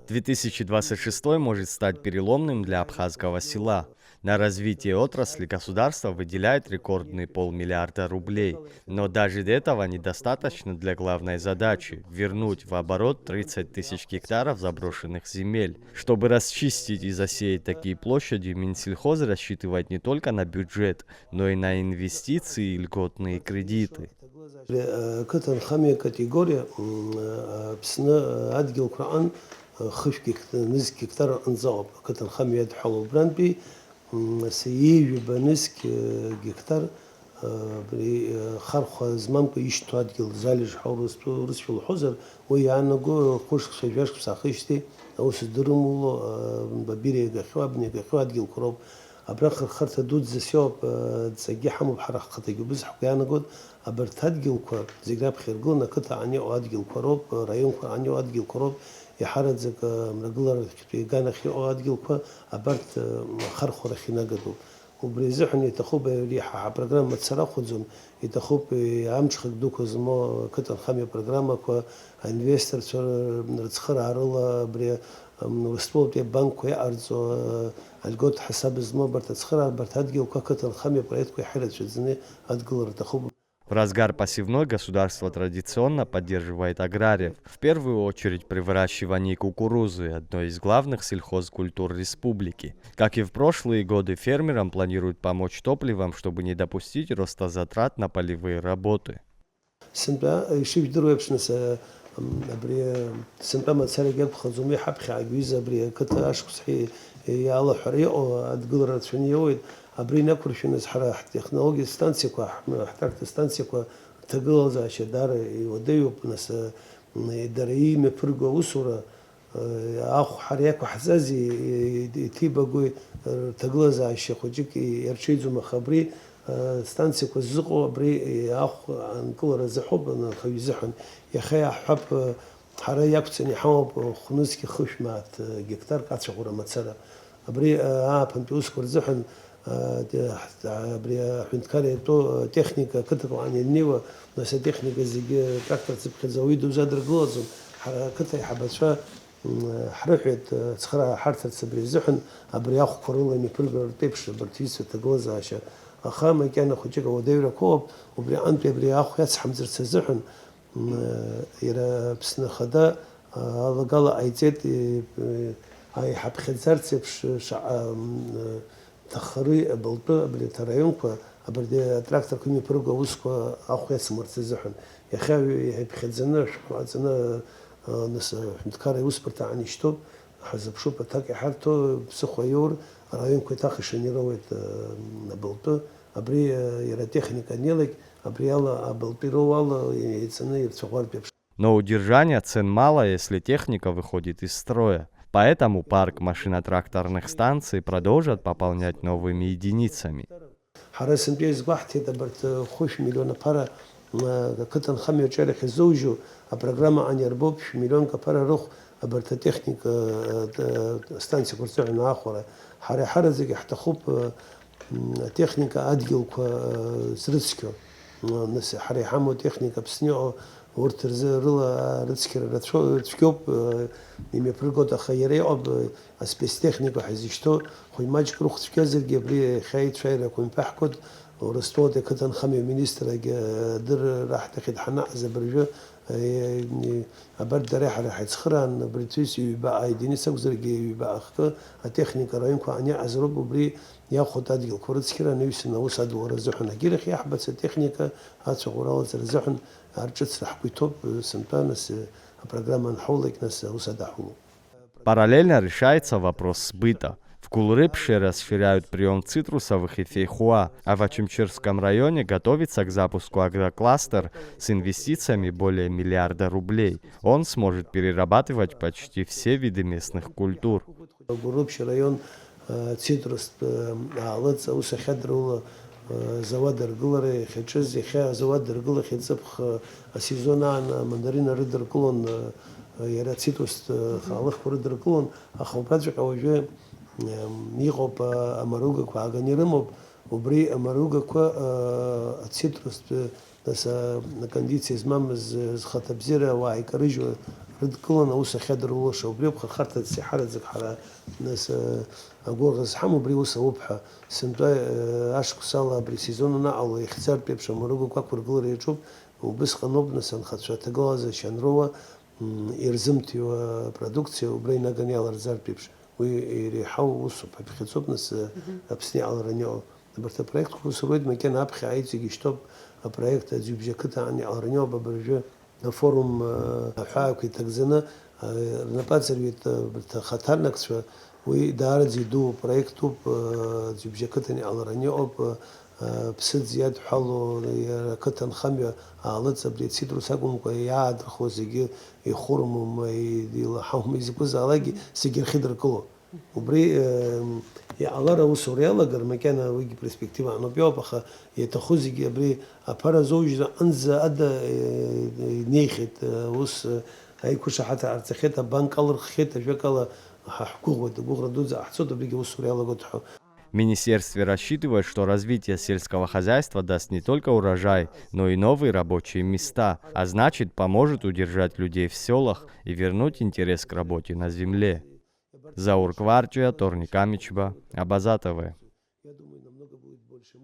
2026 может стать переломным для абхазского села. На развитие отрасли государство выделяет рекордные полмиллиарда рублей. Но даже этого недостаточно для главной задачи – вернуть в оборот 30 тысяч гектаров заброшенных земель. Чтобы расчистить и засеять такие площади, Минсельхоз рассчитывает не только на бюджет, но и на инвестиции и льготные кредиты. كتن خامية كاتيجوريا بسنا عدل القرآن خش نزك كتر انزاب كتن خامية حلو براند بي سيجي بنزك كتر بري خرخ زمان كو يشتو عدل زالج حورس رس في الحزر ويانا جو خوش خشجاش بساخيشتي أو سدرمو ببيري قخوا بني قخوا عدل كروب أبرخ خرت دود زسيوب تسجي حمو بحرق خطيجو بس حكيانا قد أبرتادجيل كور زيجراب خيرجونا قطع عني أدجيل كوروب رايون كور عني أدجيل كوروب يحرد زك مرجلر جانا خي أدجيل كور أبرت خرخور خينا قدو وبريزحن يتخوب ريحة برنامج متسرع خدزون يتخوب عمش خدوك زما كتر خامي برنامج كوا انفستر نرتخر عرلا بري نوستول بي بنك ويأرزو الجود حساب زما برتخر برتادجيل كوا كتر خامي بريت كوا حرد شدزني أدجيل تخوب. В разгар посевной государство традиционно поддерживает аграриев, в первую очередь при выращивании кукурузы, одной из главных сельхозкультур республики. Как и в прошлые годы, фермерам планируют помочь топливом, чтобы не допустить роста затрат на полевые работы. أبرينا كرشنس حرا تكنولوجيا ستانسي كوا احترت ستانسي كوا تقول ذا شدار يوديو بنس دري مفرقو وسورة أخو حريك وحزازي تيبا قوي تقول ذا الشيخ وجيك يرشيزو مخبري ستانسي كوا زقو أبري أخو عن كل رزحوب أنا خوي زحن يا خي حب حرا يكتسني حوب خنوسكي خوش مات جكتار كاتش غورة متسرة أبري بنتوس كور زحن حنت كاري تو تكنيكا كتبوا عن النيوة ناس تكنيكا زي تراكتور تبقى زويد وزادر جوزن كتر يحبس فا حرحت صخرة حرثت سبري زحن أبري أخو كورولا ميبرجر تبش برتيس تجوز عشان أخامة كان خوجك وديرة كوب وبري أنت بري أخو يسحم زرت زحن يرا بسنا خدا هذا قال أيزيد هاي حب خزرت بش تخري بلطة بالترايون كوا أبردي تراكتور كمية بروجا وسكوا أخويا سمرت زحن يا خاوي بخزنا شو ناس متكاري وسبرت عن يشتوب حزب شو بتاكي حالته بسخويور رايون كوا تاخش نيرويت بلطة أبري يرا تكنيكا نيلك أبري الله بلطيرو والله يتسنى يرتشغل بيبش. Но удержания цен мало, если техника выходит из строя. Поэтому парк машино-тракторных станций продолжат пополнять новыми единицами. ورترز رلا رتسكر رتشكوب نيمي برغوتا خيري اب اسبيس تكنيكو حزيشتو خوي ماجيك روخ تكازر جبري خايت شايره كون بحكد ورستوت كتن خمي مينستر در راح تاخد حنا زبرجو أبرد راح يتسخران بريتوس يبقى ايديني سوزر يبقى اخك التكنيك رايون كو اني ازرب بري ياخذ هذه الكورتسكرا نيوسنا وساد ورزحنا جيل خي احبس التكنيكا هات شغورا زرزحن Параллельно решается вопрос сбыта. В Кулрыбше расширяют прием цитрусовых и фейхоа, а в Ачимчирском районе готовится к запуску агрокластер с инвестициями более миллиарда рублей. Он сможет перерабатывать почти все виды местных культур. زواد رجلري خدشز يخا زواد رجل خدزبخ السيزون عن مندرين رد رجلون يراتسيتوس خالخ برد رجلون أخو بدرك أوجه ميغوب أمروجا كواغني رموب وبري أمروجا كوا السيتروس بس نكنديتسي زمام خطب زيرة وعي كريجو ردكلنا وسا خدر وشا وبريبخ خرطة سحارة زكحرة ناس أقول غزحم وبري وسا وبحة سمتا عشق سالا بري سيزوننا أو اختار بيبشا مرقو كاكور قلر يجوب وبس خنوب نسان خدشة تقوازة شانروا يرزمتي وبرودكسيا وبري ناقاني على رزار بيبشا ويريحاو وصو بخيصوب ناس أبسني على رنيو برتا проект كروسرويد مكان أبخي عايز يشتوب проект زيبجاكتا عني على رنيو ببرجو فورум حاكي تجزنا نباتسريت بتخطرنك شو ويدار زيدو проекту زيبجاكتني على رنيو بسد زياد حلو كتن خمية على زبدة سيدرو ساقوم كياد خوزيجي يخورم ما يديل حوم يزكوز علاقي سيجر خضر كله وبري يا على رو سوريا لقر مكان ويجي برسبكتيف عنو بيوبخ يتخوزيجي بري أبارا زوج أنزا أدا نيخت وس هاي كوشة حتى أرتخيتها بنك الله خيتها شو كلا حقوق ودقوق ردوزا أحسود بيجي وسوريا لقطحو. В министерстве рассчитывают, что развитие сельского хозяйства даст не только урожай, но и новые рабочие места, а значит поможет удержать людей в селах и вернуть интерес к работе на земле. Заур Кварчия, Торник Амичба, Абаза ТВ.